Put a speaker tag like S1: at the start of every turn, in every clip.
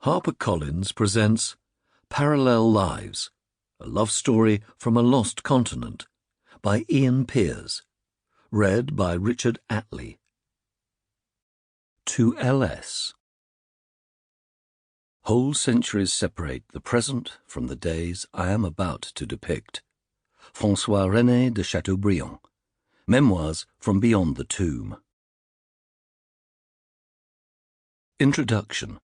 S1: HarperCollins presents Parallel Lives, a love story from a lost continent, by Iain Pears, read by Richard Attlee. To L.S. Whole centuries separate the present from the days I am about to depict. François-René de Chateaubriand, Memoirs from Beyond the Tomb. Introduction.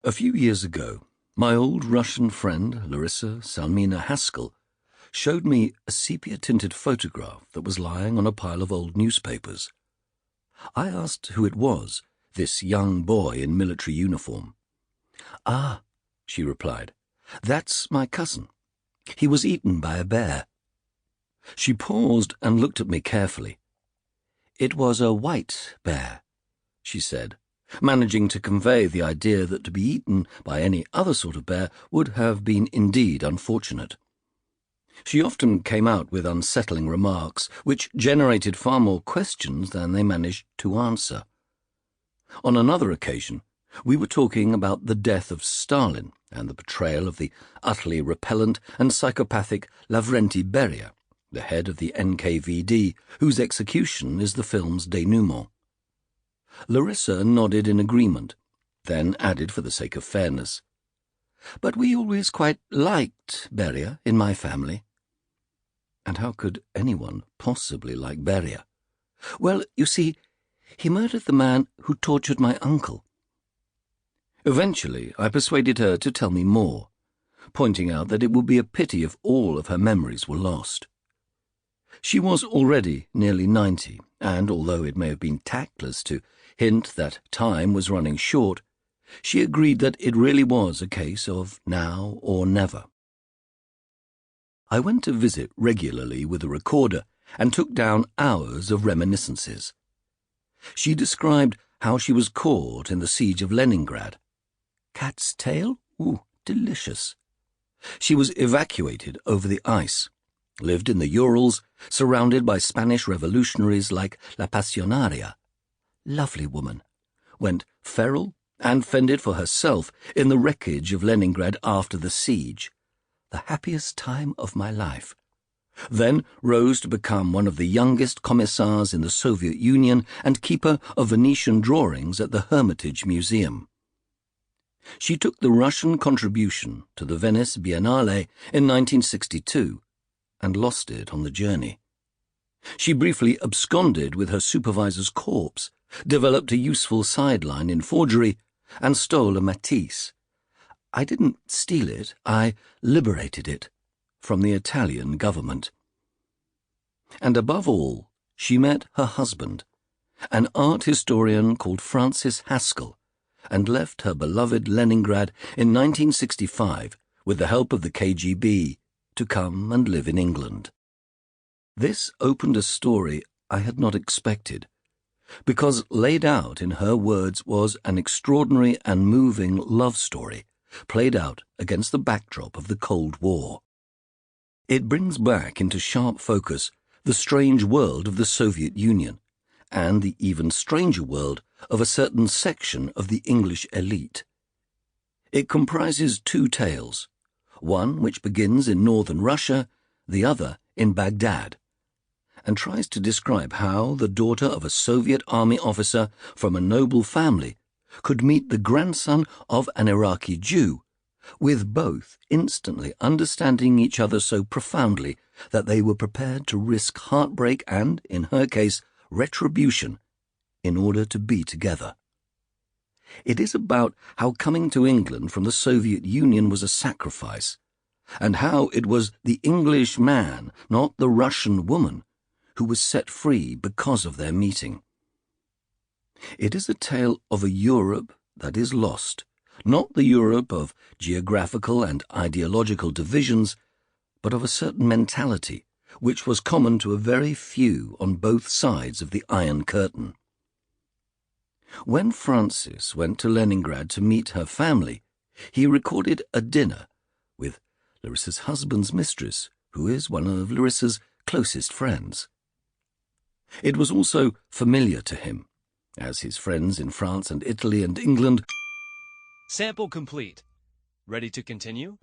S1: A few years ago, my old Russian friend, Larissa Salmina Haskell, showed me a sepia-tinted photograph that was lying on a pile of old newspapers. I asked who it was, this young boy in military uniform. "Ah," she replied, "that's my cousin. He was eaten by a bear." She paused and looked at me carefully. "It was a white bear," she said, managing to convey the idea that to be eaten by any other sort of bear would have been indeed unfortunate. She often came out with unsettling remarks, which generated far more questions than they managed to answer. On another occasion, we were talking about the death of Stalin and the portrayal of the utterly repellent and psychopathic Lavrenti Beria, the head of the NKVD, whose execution is the film's denouement. Larissa nodded in agreement, then added for the sake of fairness, "But we always quite liked Beria in my family." And how could anyone possibly like Beria? "Well, you see, he murdered the man who tortured my uncle." Eventually, I persuaded her to tell me more, pointing out that it would be a pity if all of her memories were lost. She was already nearly 90, and although it may have been tactless to hint that time was running short, she agreed that it really was a case of now or never. I went to visit regularly with a recorder and took down hours of reminiscences. She described how she was caught in the siege of Leningrad. Cat's tail? Ooh, delicious. She was evacuated over the ice, lived in the Urals, surrounded by Spanish revolutionaries like La Pasionaria. Lovely woman. Went feral and fended for herself in the wreckage of Leningrad after the siege. The happiest time of my life. Then rose to become one of the youngest commissars in the Soviet Union and keeper of Venetian drawings at the Hermitage Museum. She took the Russian contribution to the Venice Biennale in 1962 and lost it on the journey. She briefly absconded with her supervisor's corpse, developed a useful sideline in forgery, and stole a Matisse. I didn't steal it, I liberated it from the Italian government. And above all, she met her husband, an art historian called Francis Haskell, and left her beloved Leningrad in 1965 with the help of the KGB to come and live in England. This opened a story I had not expected, because laid out in her words was an extraordinary and moving love story played out against the backdrop of the Cold War. It brings back into sharp focus the strange world of the Soviet Union and the even stranger world of a certain section of the English elite. It comprises two tales, one which begins in northern Russia, the other in Baghdad, and tries to describe how the daughter of a Soviet army officer from a noble family could meet the grandson of an Iraqi Jew, with both instantly understanding each other so profoundly that they were prepared to risk heartbreak and, in her case, retribution in order to be together. It is about how coming to England from the Soviet Union was a sacrifice, and how it was the English man, not the Russian woman, who was set free because of their meeting. It is a tale of a Europe that is lost, not the Europe of geographical and ideological divisions, but of a certain mentality which was common to a very few on both sides of the Iron Curtain. When Francis went to Leningrad to meet her family, he recorded a dinner with Larissa's husband's mistress, who is one of Larissa's closest friends. It was also familiar to him, as his friends in France and Italy and England
S2: Sample complete. Ready to continue?